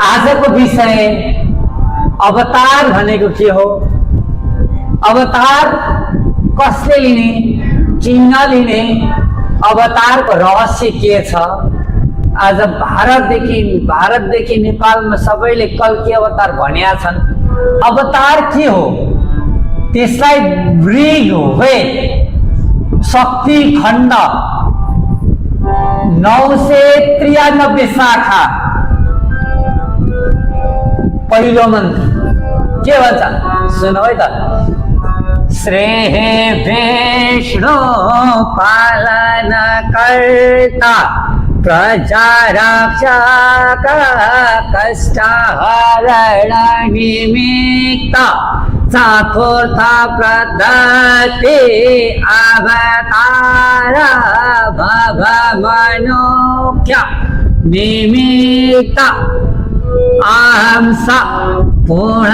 आजको विषय अवतार भनेको के हो, अवतार कसले लिने, किन लिने, अवतारको रहस्य के छ। आज भारतदेखि नेपालमा सबैले कल्की अवतार भनिया छन्। अवतार के हो, त्यसलाई ऋग वेद शक्ति खण्ड 993 शाखा पहिलो मन्त्र के भन्छ सुनौ है त। श्रेय विष्णु पालन कर्ता प्रजा रक्षक कष्ट हरण निमित्त चतुर्थ प्रदत्ते अवतार भव मनुष्य निमित्त आंसा पूर्ण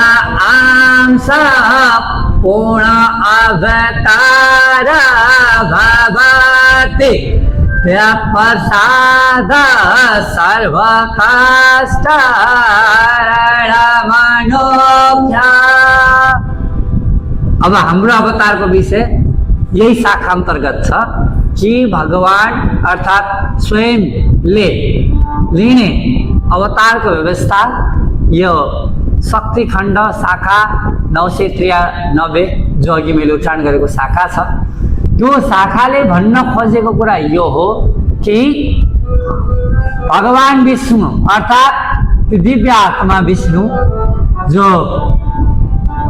अवतार भवति प्रसाद सर्व कष्ट हरण मनुष्य। अब हाम्रो अवतारको विषय यही शाखा अन्तर्गत छ कि भगवान अर्थात् स्वयंले लिने अवतारको व्यवस्था यो शक्ति खण्ड शाखा 993 जो अघि मैले उच्चारण गरेको शाखा छ। त्यो शाखाले भन्न खोजेको कुरा यो हो कि भगवान विष्णु अर्थात् दिव्य आत्मा विष्णु जो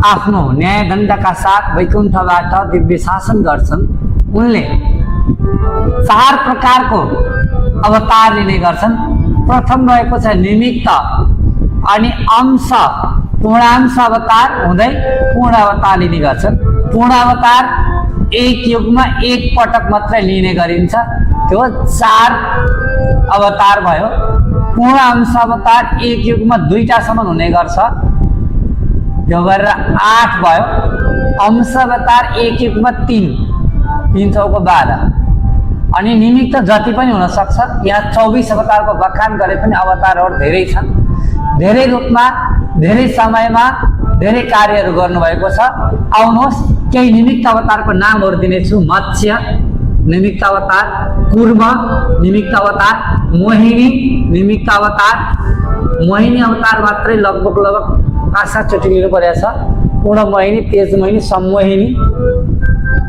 आफ्नो न्यायदण्डका साथ वैकुण्ठबाट दिव्य शासन गर्छन्, उनले 4 प्रकारको अवतार लिने गर्छन्। प्रथम रहेको छ निमित्त, अनि अंश पूर्णांश अवतार हुँदै पूर्ण अवतार लिने गर्छन्। पूर्ण अवतार एक युगमा एक पटक मात्रै लिने गरिन्छ, त्यो 4 अवतार भयो। पूर्ण अंश अवतार एक युगमा 2टासम्म हुने गर्छ, त्यो गरेर 8 भयो। अंश अवतार एक युगमा 3 चौको 12, अनि निमित्त जति पनि हुन सक्छ। यहाँ 24 अवतारको बखान गरे पनि अवतारहरू धेरै छन्, धेरै रूपमा धेरै समयमा धेरै कार्यहरू गर्नुभएको छ। आउनुहोस् केही निमित्त अवतारको नामहरू दिनेछु। मत्स्य निमित्त अवतार, कुर्म निमित्त अवतार, मोहिनी निमित्त अवतार। मोहिनी अवतार मात्रै लगभग 5-7 चोटि लिनु परेको छ। पूर्ण मोहिनी, तेज मोहिनी, सम्मोहिनी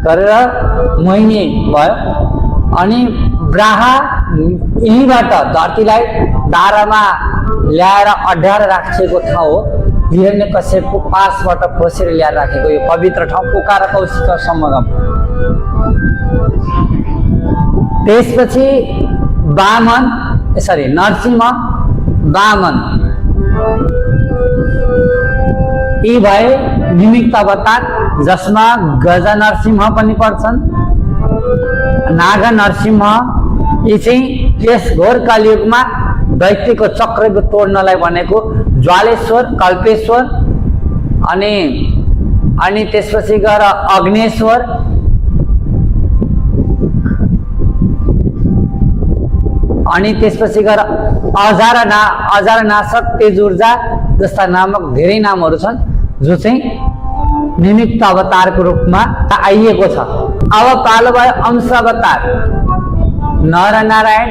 गरेर मोहिनी भयो। अनि ब्राहा यहीँबाट धरतीलाई दारामा ल्याएर अड्याएर राखेको ठाउँ हो। हिरण्यकश्यपको पासबाट खोसेर ल्याएर राखेको यो पवित्र ठाउँ पुकार कौशिक सम्गम। त्यसपछि नरसिंह वामन यी भए निमित्त अवतार, जसमा गज नरसिंह पनि पर्छन्, नाग नरसिंह। यी चाहिँ यस घोर कलियुगमा दैत्यको चक्रको तोड्नलाई भनेको ज्वालेश्वर, कल्पेश्वर, अनि त्यसपछि गएर अग्नेश्वर, अनि त्यसपछि गएर अजारनाशक, तेज ऊर्जा जस्ता नामक धेरै नामहरू छन् जो चाहिँ निमित्त अवतारको रूपमा आइएको छ। अब पालो भयो अंश अवतार। नरनारायण,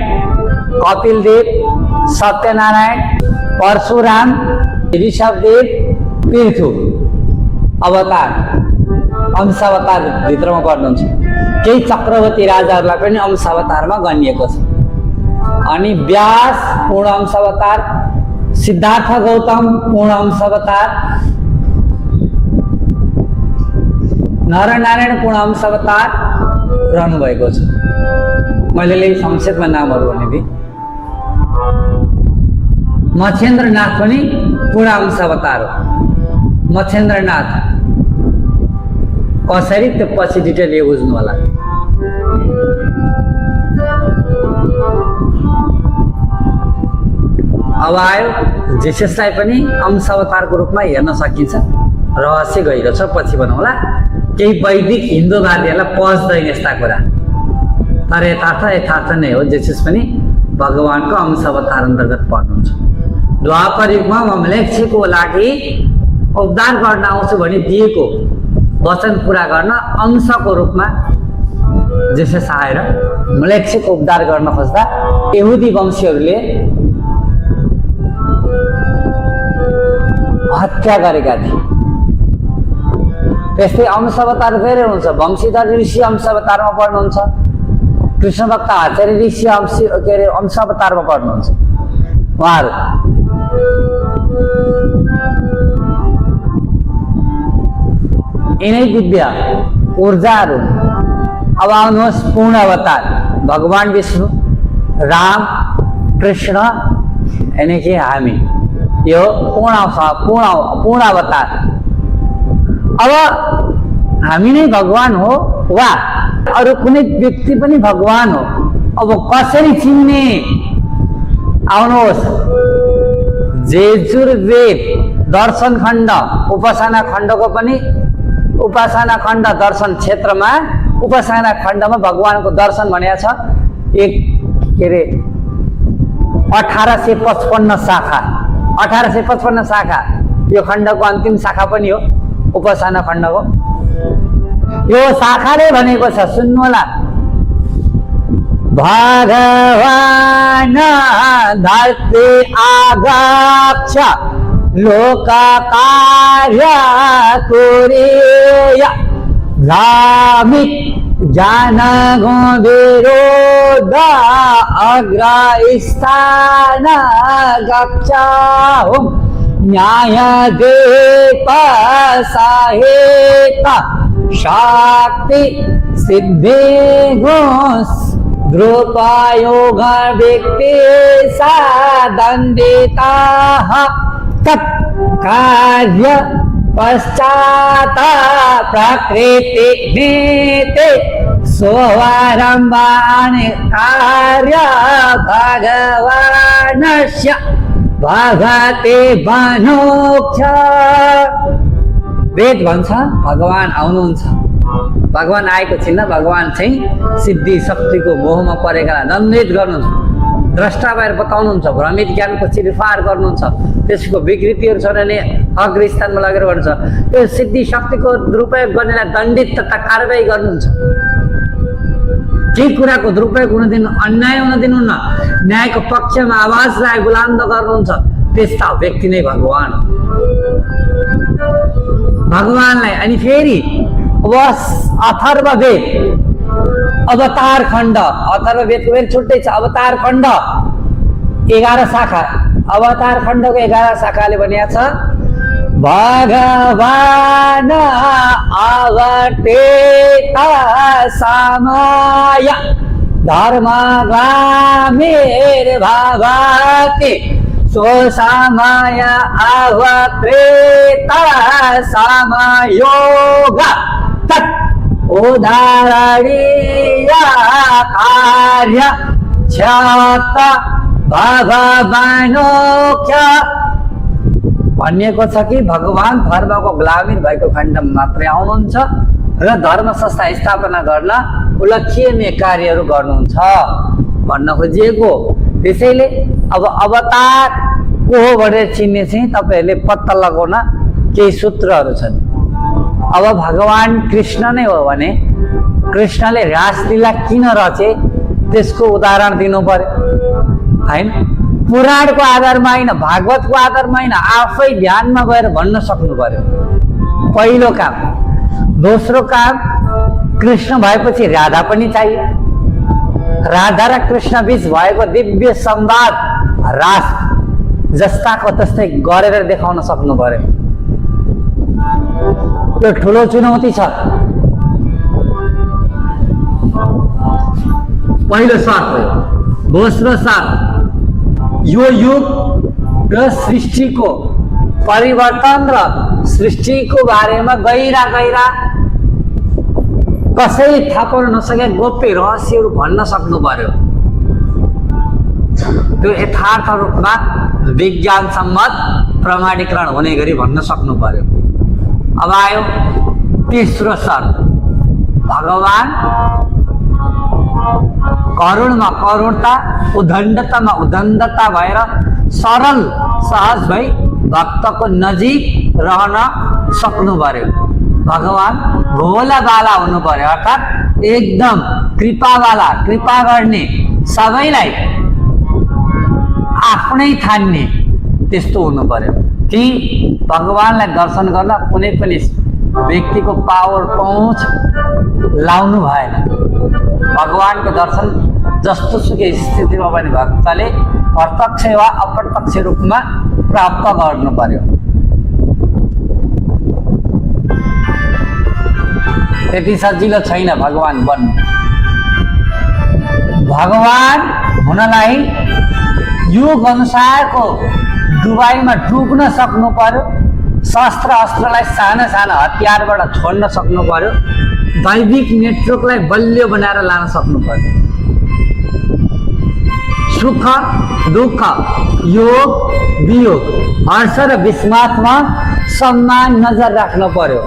कपिलदेव, सत्यनारायण, परशुराम, ऋषभदेव, पृथु अवतार अंश अवतार भित्रमा पर्नुहुन्छ। केही चक्रवर्ती राजाहरूलाई पनि अंश अवतारमा गनिएको छ। अनि व्यास पूर्ण अंश अवतार, सिद्धार्थ गौतम पूर्ण अंश अवतार, नरनारायण पूर्ण अंश अवतार रहनुभएको छ। मैले संक्षेपमा नामहरू भनेदिएँ। मच्छेन्द्रनाथ पनि पूर्ण अंश अवतार हो। मच्छेन्द्रनाथ कसरी, त्यो पछि डिटेल यो बुझ्नु होला। अब आयो जेससलाई पनि अंश अवतारको रूपमा हेर्न सकिन्छ। रहस्य गहिरो छ, पछि बनाउला। केही वैदिक हिन्दूवादीहरूलाई पच्दैन यस्ता कुरा, तर यथार्थ नै हो। जेसस पनि भगवानको अंश अवतार अन्तर्गत पर्नुहुन्छ। द्वापर युगमा म म्लेच्छको लागि उद्धार गर्न आउँछु भने दिएको वचन पूरा गर्न अंशको रूपमा जिसस आएर म्लेच्छको उद्धार गर्न खोज्दा यहुदी वंशीहरूले हत्या गरेका थिए। त्यस्तै अंश अवतार फेरि हुन्छ। वंशीधर ऋषि अंश अवतारमा पर्नुहुन्छ, कृष्ण भक्त आचार्य ऋषि अंश अवतारमा पर्नुहुन्छ। उहाँहरू यिनै दिव्य ऊर्जाहरू। अब आउनुहोस् पूर्ण अवतार भगवान विष्णु, राम, कृष्ण यानी कि हामी, यो पूर्ण अवतार। अब हामी नै भगवान हो वा अरू कुनै व्यक्ति पनि भगवान हो? अब कसरी चिन्ने? आउनुहोस्, यजुर्वेद दर्शन खण्ड उपासना खण्डको पनि उपासना खण्ड दर्शन क्षेत्रमा उपासना खण्डमा भगवानको दर्शन भनेको छ। एक के अरे 1855 शाखा, 1855 शाखा यो खण्डको अन्तिम शाखा पनि हो उपासना खण्डको। यो शाखाले भनेको छ, सुन्नु होला, भगवान धरती आगाक्ष लोक कार्य कुर्या धामिक जान गो विरोध अग्रस्थान गच्छाहुं न्याय दीप सहित शक्ति सिद्धि घोष द्रुपयोग व्यक्ति सादंडिता कार्य पश्चात प्रकृति नीति सोवारंभानि कार्य भगवानस्य भगते बनोक्ष। वेद भन्छ भगवान आउनुहुन्छ, भगवान आएको छिन्न, भगवान चाहिँ सिद्धि शक्तिको मोहमा परेकालाई दण्डित गर्नुहुन्छ, द्रष्टा भएर बताउनुहुन्छ, भ्रमित ज्ञानको चिरफार गर्नुहुन्छ, त्यसको विकृतिहरू छ भने अग्रस्थानमा लगेर भन्छ। त्यो सिद्धि शक्तिको दुरुपयोग गर्नेलाई दण्डित तथा कारबाही गर्नुहुन्छ। केही कुराको दुरुपयोग हुन दिनु, अन्याय हुन दिनुहुन्न, न्यायको पक्षमा आवाजलाई गुलाम गर्नुहुन्छ। त्यस्ता व्यक्ति नै भगवान, भगवानलाई। अनि फेरि अथर्ववेद अवतार खण्ड, अथर्ववेदको फेरि छुट्टै छ, अवतार खण्ड 11 शाखा, अवतार खण्डको 11 शाखाले भनेको छ भगवान अवतेत समय धर्म ग्लामिर भवति सो समय अवतेत समयोग तत् उदाहरणीय कार्य क्षत भगवानोक्ष। भनिएको छ कि भगवान धर्मको ग्लामिर भएको खण्डमा मात्रै आउनुहुन्छ र धर्म संस्था स्थापना गर्न उल्लेखनीय कार्यहरू गर्नुहुन्छ भन्न खोजिएको। त्यसैले अब अवतार को हो भनेर चिन्ने चाहिँ तपाईँहरूले पत्ता लगाउन केही सूत्रहरू छन्। अब भगवान कृष्ण नै हो भने कृष्णले रासलीला किन रचे त्यसको उदाहरण दिनु पर्यो हैन? पुराणको आधारमा होइन, भागवतको आधारमा होइन, आफै ध्यानमा गएर भन्न सक्नु पर्यो, पहिलो काम। दोस्रो काम, कृष्ण भएपछि राधा पनि चाहियो। राधा र कृष्ण बीच भएको दिव्य संवाद रास जस्ताको तस्तै गरेर देखाउन सक्नु पर्यो। यो ठुलो चुनौती छ। पहिलो शर्त हो। दोस्रो शर्त, यो युग र सृष्टिको परिवर्तन र सृष्टिको बारेमा गहिरा कसैले थाहा पाउन नसके गोप्य रहस्यहरू भन्न सक्नु पर्यो। त्यो यथार्थ रूपमा विज्ञान सम्मत प्रमाणीकरण हुने गरी भन्न सक्नु पर्यो। अब आयो तेस्रो शर्त, भगवान करुणमा करुणता, उद्दण्डतामा उद्दण्डता भएर सरल सहज भई भक्तको नजिक रहन सक्नु पर्यो। भगवान भोलाबाला हुनु पर्यो, अर्थात् एकदम कृपावाला, कृपा गर्ने, सबैलाई आफ्नै ठान्ने त्यस्तो हुनु पर्यो कि भगवानलाई दर्शन गर्न कुनै पनि व्यक्तिको पावर पहुँच लाउनु भएन। भगवानको दर्शन जस्तो सुकै स्थितिमा पनि भक्तले प्रत्यक्ष वा अप्रत्यक्ष रूपमा प्राप्त गर्नु पर्यो। त्यति सजिलो छैन भगवान बन्नु। भगवान हुनलाई युग अनुसारको डुबाइमा डुब्न सक्नु पर्यो, शस्त्र अस्त्रलाई साना साना हतियारबाट छोड्न सक्नु पर्यो, दैविक नेटवर्कलाई बलियो बनाएर लान सक्नु पर्यो। सुख दुःख, योग वियोग, हर्ष र विस्मातमा सम्मान नजर राख्नु पर्यो।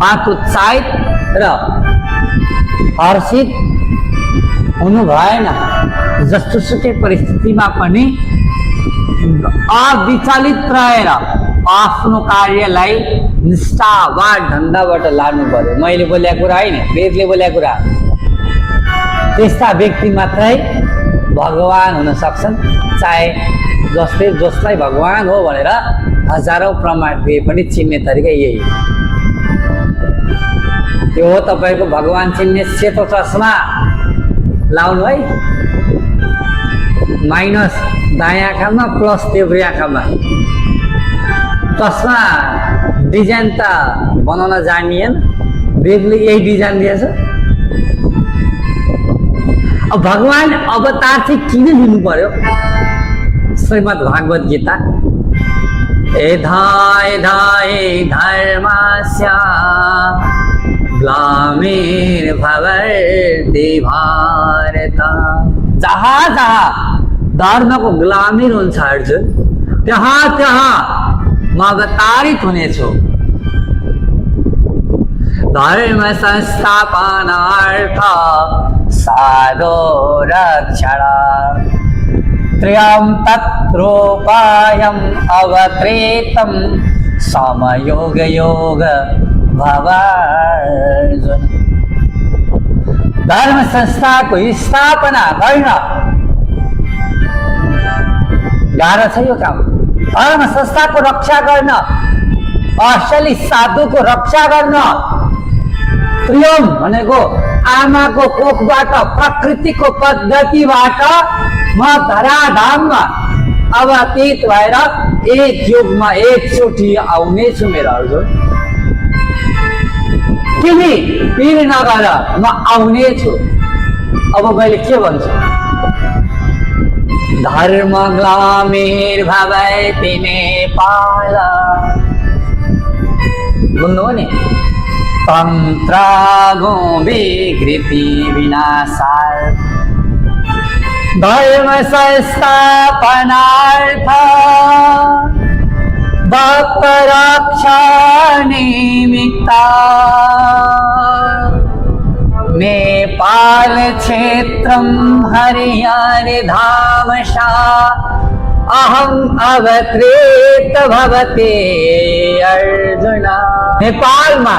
आत्मोत्साहित र हर्षित हुनु भएन। जस्तो सुकै परिस्थितिमा पनि अविचलित रहेर आफ्नो कार्यलाई निष्ठावान ढङ्गबाट लानु पर्यो। मैले बोलेको कुरा होइन, वेदले बोलेको कुरा। त्यस्ता व्यक्ति मात्रै भगवान हुन सक्छन्। चाहे जसलाई भगवान हो भनेर हजारौं प्रमाण दिए पनि चिन्ने तरिका यही हो। त्यो हो तपाईँको भगवान चिन्ने सेतो चस्मा लाउनु है, माइनस दायाँ आँखामा प्लस देब्रे आँखामा। चस्मा डिजाइन त बनाउन जानिएन, वेदले यही डिजाइन दिएछ। अब भगवान अवतार चाहिँ किन लिनु पर्यो? श्रीमद् भागवत गीता एधाय धर्मस्य ग्लामिर्भवति भारत। जहाँ जहाँ धर्मको ग्लामिर हुन्छ अर्जुन, त्यहाँ त्यहाँ म अवतारित हुनेछु। धर्म संस्थापनार्थ साधो रक्षण त्र्यं तत्रोपायम् अवत्रेतं समयोग योग भवार्जुन। धर्म संस्थाको स्थापना गर्न गाह्रो छ यो काम। धर्म संस्थाको रक्षा गर्न, असली साधुको रक्षा गर्न, त्रियम भनेको आमाको कोखबाट, प्रकृतिको पद्धतिबाट म धराधाममा अवतीत भएर एक युगमा एकचोटि आउनेछु मेरो अर्जुन। तिमी पिर नगर, म आउनेछु। अब मैले के भन्छु? धर्म ग्लामिर्भवति नेपाल। बुझ्नु हो नि? तन्त्रागो विकृति विनाशार्थ धर्म संस्थापनार्थ भक्त रक्षा निमित्त नेपाल क्षेत्रम हरियाणा धामशा अहम अवतरेत भवते अर्जुन। नेपालमा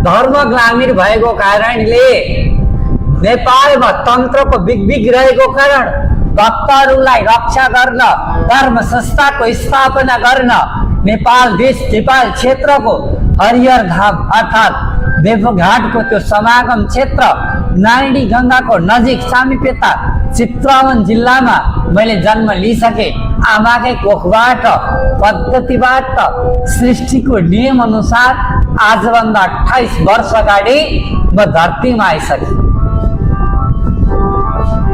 धर्म ग्लामिर भएको कारणले, नेपालमा तन्त्रको बिगबिग रहेको कारण भक्तहरूलाई रक्षा गर्न, धर्म संस्थाको स्थापना गर्न नेपाल देश, नेपाल क्षेत्रको हरिहर धाम अर्थात् देवघाटको त्यो समागम क्षेत्र नारायणी गङ्गाको नजिक सामिप्यता चितवन जिल्लामा मैले जन्म लिइसके। आमाकै कोखबाट, पद्धतिबाट, सृष्टिको नियम अनुसार आजभन्दा 28 वर्ष अगाडि म धरतीमा आइसके।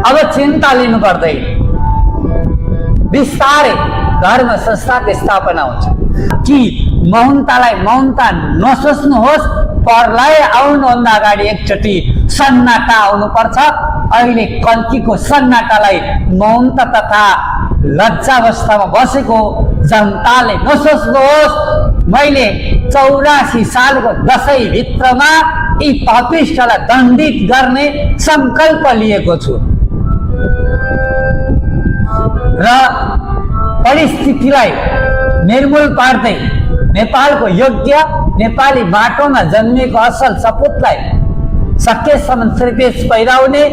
अब चिन्ता लिनु पर्दैन, बिस्तारै धर्म संस्थाको स्थापना हुन्छ। कि मौनतालाई मौनता नसोच्नुहोस्, प्रलय आउनुभन्दा अगाडि एकचोटि सन्नाटा आउनुपर्छ। अहिले कल्कीको सन्नाटालाई मौनता तथा लज्जावस्थामा बसेको जनताले नसोच्नुहोस्। मैले 84 सालको दशैं भित्रमा यी पापिष्टलाई दण्डित गर्ने संकल्प लिएको छु र परिस्थितिलाई निर्मूल पार्दै नेपालको योग्य नेपाली बाटोमा जन्मिएको असल सपुतलाई सकेसम्म श्रीदेश पहिराउने,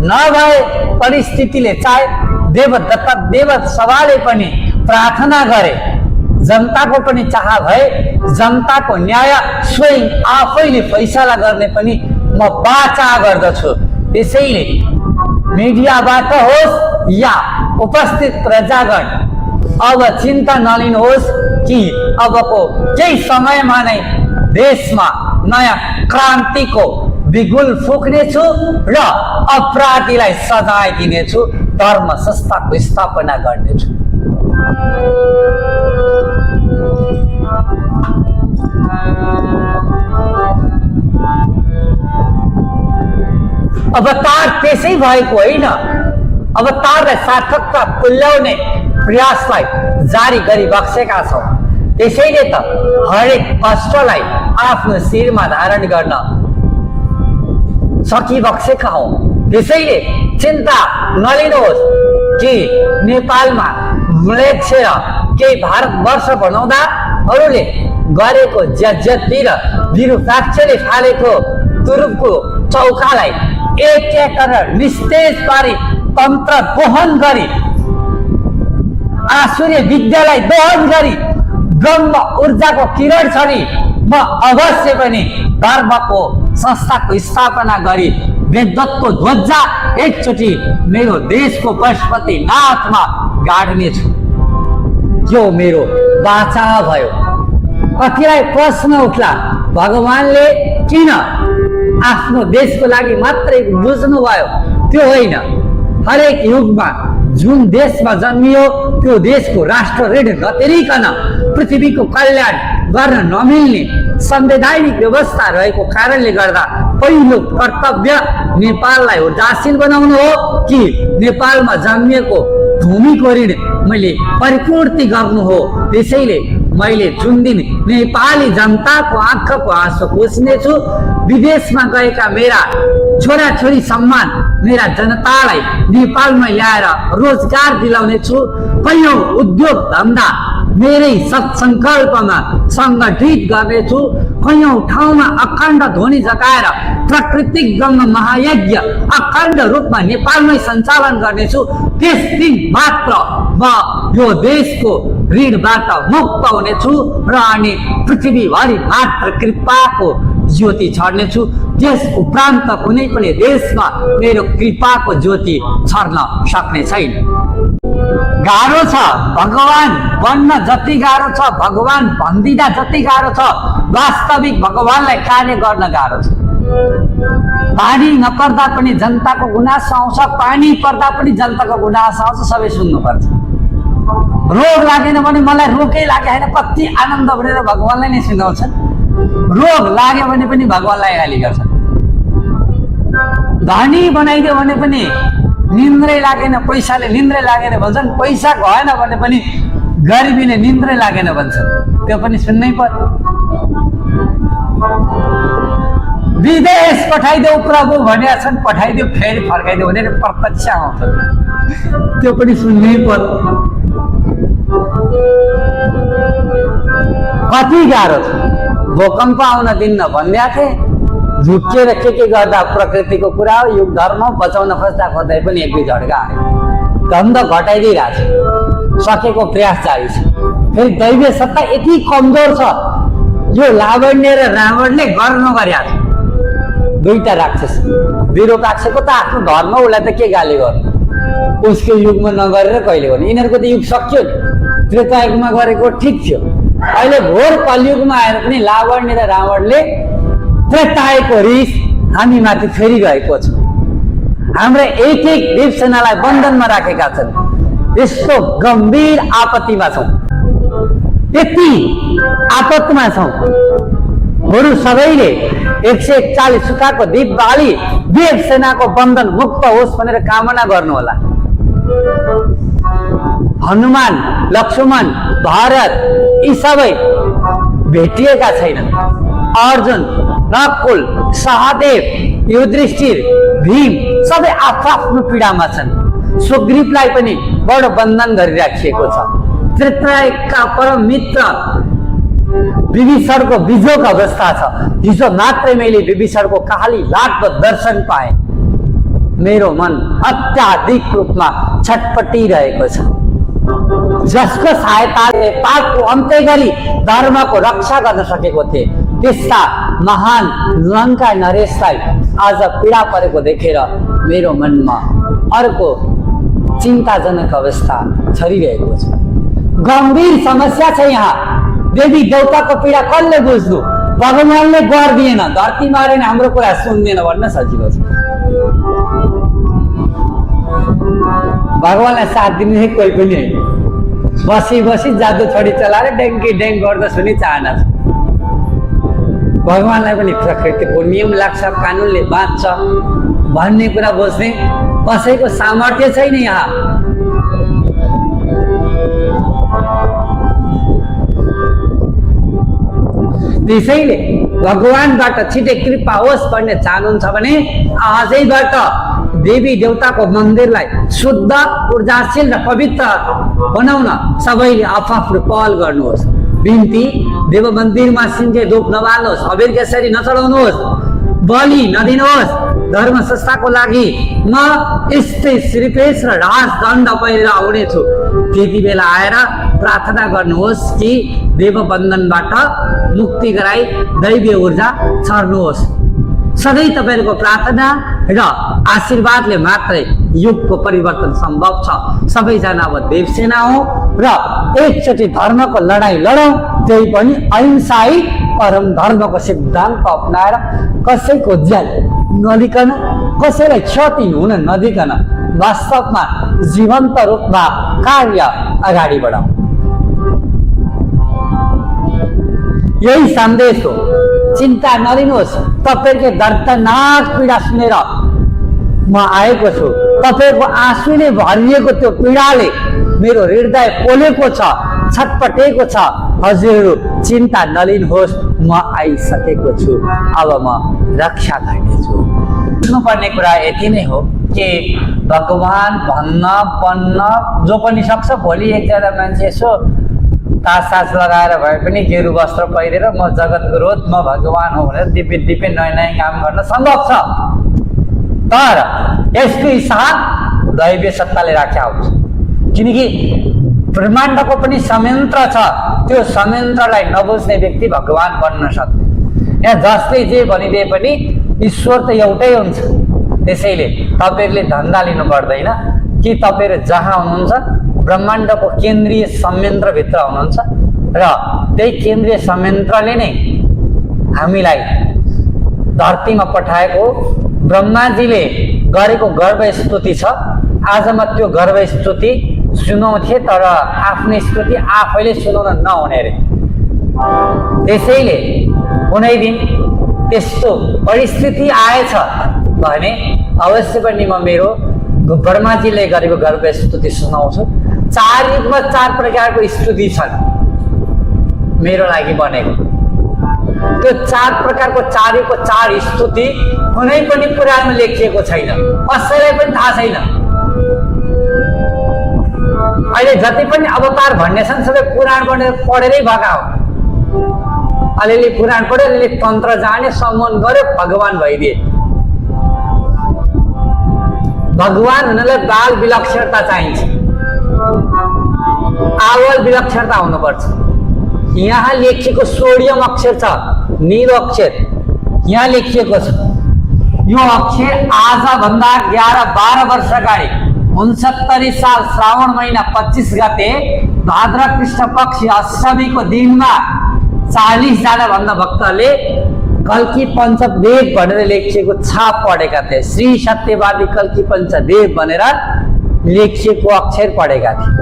नभए परिस्थितिले चाहे देवदत्त देवसभाले पनि प्रार्थना गरे, जनताको पनि चाह भए जनताको न्याय स्वयं आफैले फैसला गर्ने पनि म वाचा गर्दछु। त्यसैले मिडियाबाट होस् या उपस्थित प्रजागण अब चिन्ता नलिनुहोस् कि अबको केही समयमा नै देशमा नयाँ क्रान्तिको बिगुल फुक्नेछु र अपराधीलाई सजाय दिनेछु, धर्म संस्थाको स्थापना गर्नेछु। अवतार त्यसै भएको होइन, अवतारलाई सार्थकता पुल्याउने प्रयासलाई जारी गरिबक्सेका छौँ। त्यसैले त हरेक कष्टलाई आफ्नो शिरमा धारण गर्न सकिबक्सेका हौँ। त्यसैले चिन्ता नलिनुहोस् कि नेपालमा म्लेच्छेर केही भारतवर्ष बनाउँदा अरूले गरेको ज्याज्यती र विरूपाक्षले फालेको तुरुपको चौकालाई एक एक गरेर निस्तेज पारी तन्त्र दोहन गरी आसुर्य विद्यालाई दोहन गरी ब्रह्म ऊर्जाको किरण छरी म अवश्य पनि धर्मको संस्थाको स्थापना गरी वेदत्वको ध्वजा एकचोटि मेरो देशको पशुपतिनाथमा गाड्नेछु। यो मेरो वाचा भयो। कतिलाई प्रश्न उठ्ला, भगवानले किन आफ्नो देशको लागि मात्रै बुझ्नुभयो? त्यो होइन, हरेक युगमा जुन देशमा जन्मियो त्यो देशको राष्ट्र ऋण नतिरिकन पृथ्वीको कल्याण गर्न नमिल्ने संवैधानिक व्यवस्था रहेको कारणले गर्दा पहिलो कर्तव्य नेपाललाई उदासीन बनाउनु हो कि नेपालमा जन्मिएको भूमिको ऋण मैले परिपूर्ति गर्नु हो। त्यसैले मैले जुन दिन नेपाली जनताको आँखाको आँसु पुस्नेछु, विदेशमा गएका मेरा छोराछोरी सम्मान मेरा जनतालाई नेपालमा ल्याएर रोजगार दिलाउने छु। कैयौं उद्योग धन्दा मेरै सत्सङ्कल्पमा सङ्गठित गर्नेछु। कैयौं ठाउँमा अखण्ड ध्वनि जगाएर प्राकृतिक गङ्ग महायज्ञ अखण्ड रूपमा नेपालमै सञ्चालन गर्नेछु। त्यस दिन मात्र म यो देशको ऋणबाट मुक्त हुनेछु र अनि पृथ्वीभरि मात्र कृपाको ज्योति छर्नेछु। त्यस उपरान्त कुनै पनि देशमा मेरो कृपाको ज्योति छर्न सक्ने छैन। गाह्रो छ, भगवान बन्न जति गाह्रो छ, भगवान भन्दिदा जति गाह्रो छ, वास्तविक भगवानलाई कार्य गर्न गाह्रो छ। पानी नपर्दा पनि जनताको गुनासो आउँछ, पानी पर्दा पनि जनताको गुनासो आउँछ, सबै सुन्नुपर्छ। रोग लागेन भने मलाई रोगै लागे होइन कति आनन्द भनेर भगवानलाई नै सुनाउँछन्। रोग लाग्यो भने पनि भगवानलाई गाली गर्छन्। धनी बनाइदियो भने पनि निन्द्रै लागेन, पैसाले निन्द्रै लागेन भन्छन्। पैसा गएन भने पनि गरिबीले निन्द्रै लागेन भन्छन्। त्यो पनि सुन्नै पर्यो। विदेश पठाइदेऊ प्रभु भनेका छन्, पठाइदेऊ फेरि फर्काइदेऊ भनेर प्रत्यक्ष आउँछ। त्यो पनि सुन्नै पर्यो। कति गाह्रो छ। भूकम्प आउन दिन्न भन्दै थिए, झुक्किएर के गर्दा प्रकृतिको कुरा हो। युग धर्म बचाउन खोज्दा पनि एक दुई झड्का आयो। धन्द घटाइदिइरहेको छ, सकेको प्रयास जारी छ। फेरि दैवीय सत्ता यति कमजोर छ, यो लावण्य र रावणले गर्नु गरेका छ। दुईटा राक्षस, विरूपाक्षको त आफ्नो धर्म, उसलाई त के गाली गर्नु, उसको युगमा नगरेर कहिले गर्नु। यिनीहरूको त युग सक्यो नि, त्रेतायुगमा गरेको ठिक थियो। अहिले घोर कलियुगमा आएर पनि लावण्य र रावणले त्रेतायुगको रिस हामी माथि फेरिरहेको छ। हाम्रा एक एक देवसेनालाई बन्धनमा राखेका छन्। यस्तो गम्भीर आपत्तिमा छौँ, यति आपतमा छौँ। बरु सबैले 141 सुकाको दीप बाली देवसेनाको बन्धन मुक्त होस् भनेर कामना गर्नुहोला। हनुमान, लक्ष्मण, भरत यी सबै भेटिएका छैनन्। अर्जुन, नकुल, सहदेव, युधिष्ठिर, भीम सबै आफ्नो पीडामा छन्। सुग्रीवलाई पनि बडो बन्धन गरिराखिएको छ। त्रेतायुगका परम मित्र विभीषणको बिजोग अवस्था छ। हिजो मात्रै मैले विभीषणको काली लाग्दो दर्शन पाएँ। मेरो मन अत्याधिक रूपमा छटपटिरहेको छ। जसको सहायताले पापको अन्त्य गरी धर्मको रक्षा गर्न सकेको थिए, त्यस्ता महान लङ्का नरेशलाई आज पीडा परेको देखेर मेरो मनमा अर्को चिन्ताजनक अवस्था छरिरहेको छ। गम्भीर समस्या छ यहाँ। देवी देवताको पीडा कसले बुझ्नु? भगवानले वर दिएन, धरती मारेन, हाम्रो कुरा सुन्दैन भन्न सजिलो छ। भगवानलाई साथ दिने कोही पनि होइन। बसी बसी जादु छोडी चलाएर डेङ्की डेङ गर्दा सुनि चाहना छ। भगवानलाई पनि प्रकृतिको नियम लाग्छ, कानुनले बाँच्छ भन्ने कुरा बुझ्ने कसैको सामर्थ्य छैन यहाँ। त्यसैले भगवानबाट छिटै कृपा होस् भन्ने चाहनुहुन्छ भने आजैबाट देवी देवताको मन्दिरलाई शुद्ध, ऊर्जाशील र पवित्र बनाउन सबैले आफ्नो पहल गर्नुहोस्। बिन्ती, देव मन्दिरमा सिन्जे धूप नबाल्नुहोस्, अबिर केसरी नचढाउनुहोस्, बलि नदिनुहोस्। धर्म संस्थाको लागि म यस्तै श्रीपेश र राजदण्ड पहिरेर आउनेछु। त्यति बेला आएर प्रार्थना गर्नुहोस् कि देव बन्धनबाट मुक्ति गराई दैवीय ऊर्जा छर्नुहोस्। सधैँ तपाईँहरूको प्रार्थना र आशीर्वादले मात्रै युगको परिवर्तन सम्भव छ। सबैजना अब देवसेना हो र एकचोटि धर्मको लडाईँ लडौँ, त्यही पनि अहिंसाई परम धर्मको सिद्धान्त अपनाएर कसैको ज्यान नलिकन, कसैलाई क्षति हुन नदिकन वास्तवमा जीवन्त रूपमा कार्य अगाडि बढाउँ। यही सन्देश हो। चिन्ता नलिनुहोस्। तपाईँको दर्दनाक पीडा सुनेर म आएको छु। तपाईँको आँसुले भरिएको त्यो पीडाले मेरो हृदय पोलेको छ, छटपटेको छ। हजुरहरू चिन्ता नलिनुहोस्, म आइसकेको छु। अब म रक्षा गर्नेछु। बुझ्नुपर्ने कुरा यति नै हो कि भगवान बन्न जो पनि सक्छ। भोलि एकजना मान्छे यसो तास लगाएर भए पनि गेरु वस्त्र पहिरेर म जगत गुरु, म भगवान हो भनेर दिव्य दिव्य नयाँ नयाँ काम गर्न सम्भव छ। तर यसको हिसाब दैवीय सत्ताले राख्या हुन्छ। किनकि ब्रह्माण्डको पनि संयन्त्र छ। त्यो संयन्त्रलाई नबुझ्ने व्यक्ति भगवान बन्न सक्दैन। यहाँ जसले जे भनिदिए पनि ईश्वर त एउटै हुन्छ। त्यसैले तपाईँहरूले धन्दा लिनु पर्दैन कि तपाईँहरू जहाँ हुनुहुन्छ ब्रह्माण्डको केन्द्रीय संयन्त्रभित्र हुनुहुन्छ र त्यही केन्द्रीय संयन्त्रले नै हामीलाई धरतीमा पठाएको ब्रह्माजीले गरेको गर्भ स्तुति छ। आज म त्यो गर्भ स्तुति सुनाउँथे, तर आफ्नो स्तुति आफैले सुनाउन नहुने रे। त्यसैले कुनै दिन त्यस्तो परिस्थिति आएछ भने अवश्य पनि म मेरो ब्रह्माजीले गरेको गर्भ स्तुति सुनाउँछु। 4 युगमा 4 प्रकारको स्तुति छन् मेरो लागि बनेको। त्यो 4 प्रकारको 4 युगको 4 स्तुति कुनै पनि पुराणमा लेखिएको छैन, कसैलाई पनि थाहा छैन। अहिले जति पनि अवतार भन्ने छन् सबै पुराण पढेरै भएका हो। अलिअलि पुराण पढ्यो, अलिअलि तन्त्र जाने, सम्मान गर्यो, भगवान भइदिए। भगवान हुनलाई बाल विलक्षणता चाहिन्छ, आवल विलक्षणता हुनुपर्छ। यहाँ लेखिएको सोडियम अक्षर छ, नीलो अक्षर यहाँ लेखिएको छ। यो अक्षर आजभन्दा 11-12 वर्ष अगाडि 69 साल श्रावण महिना 25 गते भाद्र कृष्ण पक्ष अष्टमीको दिनमा 40 जना भन्दा भक्तले कल्की पञ्चदेव भनेर लेखिएको छाप पढेका थिए। श्री सत्यवादी कल्की पञ्चदेव भनेर लेखिएको अक्षर पढेका थिए।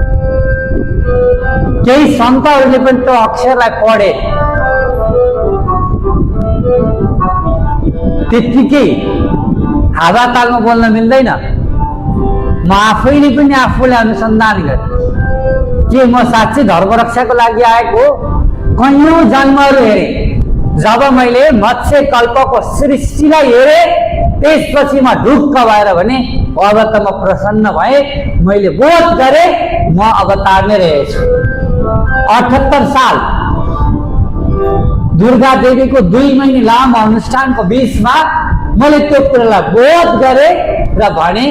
केही सन्तहरूले पनि त्यो अक्षरलाई पढे। त्यत्तिकै हावातालमा बोल्न मिल्दैन। म आफैले पनि आफूलाई अनुसन्धान गरेँ के म साँच्चै धर्मरक्षाको लागि आएको। कैयौँ जन्महरू हेरेँ। जब मैले मत्स्य कल्पको सृष्टिलाई हेरेँ त्यसपछि म ढुक्क भएर भने अब त म प्रसन्न भएँ। मैले बोध गरेँ म अवतार नै रहेछु। 78 साल दुर्गा देवीको 2 महिने लामो अनुष्ठानको बीचमा मैले त्यो कुरालाई बोध गरे र भने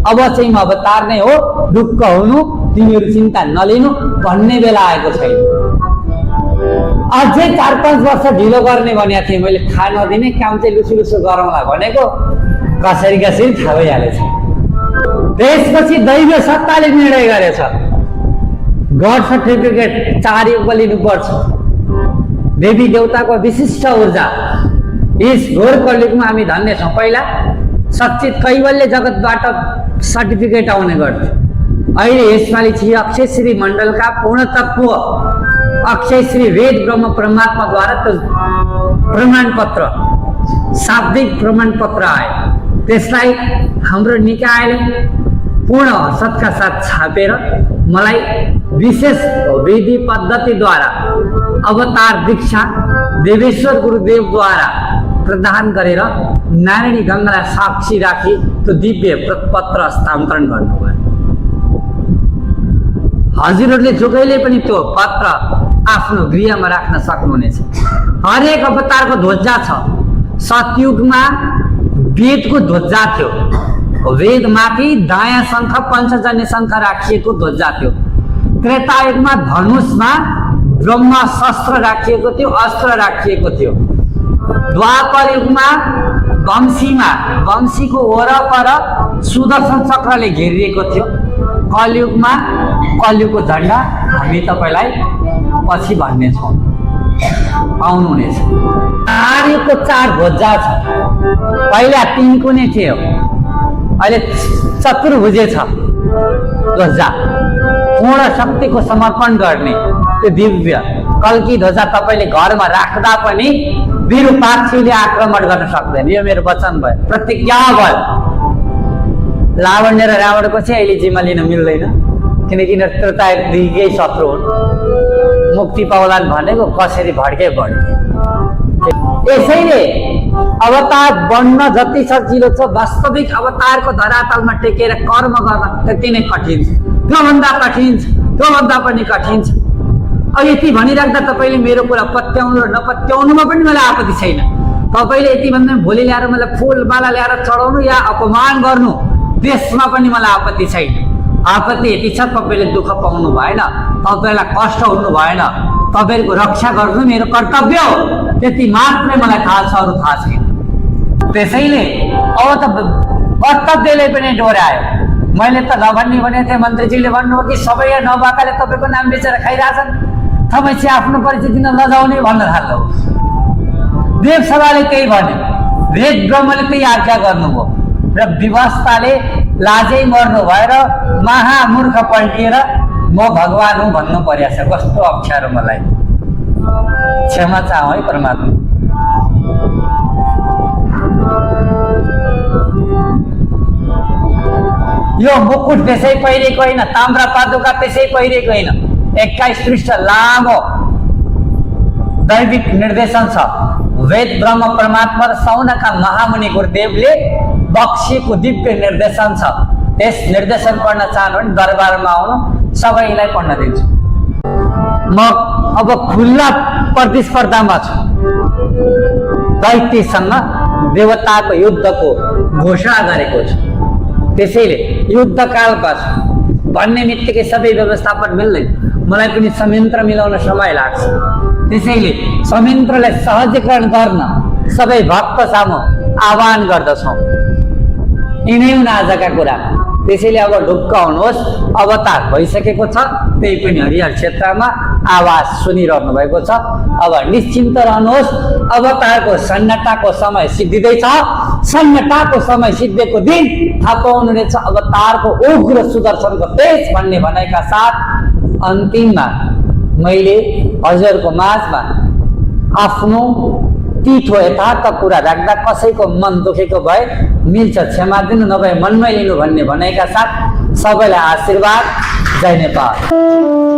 अब चाहिँ म अवतार नै हो, ढुक्क हुनु, तिमीहरू चिन्ता नलिनु भन्ने बेला आएको छैन। अझै 4-5 वर्ष ढिलो गर्ने भनेको थिएँ मैले, थाहा नदिने काम चाहिँ लुसुलुसु गरौँला भनेको कसरी थाहा भइहालेछ। त्यसपछि दैव सत्ताले निर्णय गरेछ गड सर्टिफिकेट 4 युगमा लिनुपर्छ। देवी देवताको विशिष्ट ऊर्जा यस घोर कलियुगमा हामी धन्य छौँ। पहिला सच्चित कैवल्य जगतबाट सर्टिफिकेट आउने गर्थ्यो। अहिले यसपालि चाहिँ अक्षय श्री मण्डलका पूर्ण तत्व अक्षय श्री वेद ब्रह्म परमात्माद्वारा त्यो प्रमाण पत्र शाब्दिक प्रमाण पत्र आयो। त्यसलाई हाम्रो निकायले पूर्ण सतका साथ छापेर मलाई विशेष विधि पद्धतिद्वारा अवतार दीक्षा देवेश्वर गुरुदेवद्वारा प्रदान गरेर नारायणी गङ्गालाई साक्षी राखी त्यो दिव्य पत्र हस्तान्तरण गर्नुभयो। हजुरहरूले जोगैले पनि त्यो पत्र आफ्नो गृहमा राख्न सक्नुहुनेछ। हरेक अवतारको ध्वजा छ। सतयुगमा वेदको ध्वजा थियो, वेदमाथि दायाँ शङ्ख पञ्चजन्य शङ्ख राखिएको ध्वजा थियो। त्रेतायुगमा धनुषमा ब्रह्मास्त्र राखिएको थियो, अस्त्र राखिएको थियो। द्वापर युगमा वंशीको वरपर सुदर्शन चक्रले घेरिएको थियो। कलियुगमा कलियुगको झन्डा हामी तपाईँलाई पछि भन्नेछौँ, आउनुहुनेछ। आर्यको 4 ध्वजा छ। पहिला 3 कुने थियो, अहिले चतुर्भुजे छ ध्वजा। पूर्ण शक्तिको समर्पण गर्ने त्यो दिव्य कल्की ध्वजा तपाईँले घरमा राख्दा पनि विरूपाक्षीले आक्रमण गर्न सक्दैन। यो मेरो वचन भयो, प्रतिज्ञा भयो। लावण्य र रावणको चाहिँ अहिले जिम्मा लिन मिल्दैन, किनकि त्रेतायुगकै शत्रु हुन्। मुक्ति पाउलान् भनेको कसरी भड्के भड्के। यसैले अवतार बन्न जति सजिलो छ, वास्तविक अवतारको धरातलमा टेकेर कर्म गर्न त्यति नै कठिन छ। त्योभन्दा कठिन छ, त्योभन्दा पनि कठिन छ। अब यति भनिराख्दा तपाईँले मेरो कुरा पत्याउनु र नपत्याउनुमा पनि मलाई आपत्ति छैन। तपाईँले यति भन्दा भोलि ल्याएर मलाई फुलमाला ल्याएर चढाउनु या अपमान गर्नु, त्यसमा पनि मलाई आपत्ति छैन। आपत्ति यति छ, तपाईँले दुःख पाउनु भएन, तपाईँलाई कष्ट हुनु भएन, तपाईँको रक्षा गर्नु मेरो कर्तव्य हो, त्यति मात्रै मलाई थाहा छ, अरू थाहा छैन। त्यसैले अब त कर्तव्यले पनि डोर्यायो। मैले त नभन्ने भनेको थिएँ, मन्त्रीजीले भन्नुभयो कि सबै नभएकाले तपाईँको नाम बेचेर खाइरहेछन्, तपाईँ चाहिँ आफ्नो परिचय दिन नजाउने भन्न थाल्नु। देवसभाले त्यही भन्यो, वेद ब्रह्मले त्यही आज्ञा गर्नुभयो र विवस्थाले लाजै मर्नु भएर महामूर्ख पल्टिएर म भगवान हुँ भन्नु परिरहेछ। कस्तो अप्ठ्यारो मलाई, क्षमा चाहौँ है परमात्मा। यो मुकुट त्यसै पहिरेको होइन, ताम्रा पादुका त्यसै पहिरेको होइन। 21 पृष्ठ लामो दैविक निर्देशन छ। वेद ब्रह्म परमात्मा र सौनका महामुनि गुरुदेवले बक्सिएको दिव्य निर्देशन छ। त्यस निर्देशन पढ्न चाहनु भने दरबारमा आउनु, सबैलाई पढ्न दिन्छु। म अब खुल्ला प्रतिस्पर्धामा छु। दैत्यसँग देवताको युद्धको घोषणा गरेको छु। त्यसैले युद्धकालमा भन्ने बित्तिकै सबै व्यवस्थापन मिल्दैन, मलाई पनि संयन्त्र मिलाउन समय लाग्छ। त्यसैले संयन्त्रलाई सहजीकरण गर्न सबै भक्त सामु आह्वान गर्दछौँ। यिनै हुन् आजका कुरा। त्यसैले अब ढुक्क हुनुहोस्, अवतार भइसकेको छ, त्यही पनि हरिहर क्षेत्रमा आवाज सुनिरहनु भएको छ। अब निश्चिन्त रहनुहोस्, अवतारको सन्नाटाको समय सिद्धिँदैछ। सन्नाटाको समय सिद्धिएको दिन थाहा पाउनुहुनेछ अवतारको उग्र सुदर्शनको तेज भन्ने भनाइका साथ अन्तिममा मैले हजुरको माझमा आफ्नो तिठो यथार्थ कुरा राख्दा कसैको मन दुखेको भए मिल्छ क्षमा दिनु, नभए मनमै लिनु भन्ने भनाइका साथ सबैलाई आशीर्वाद। जय नेपाल।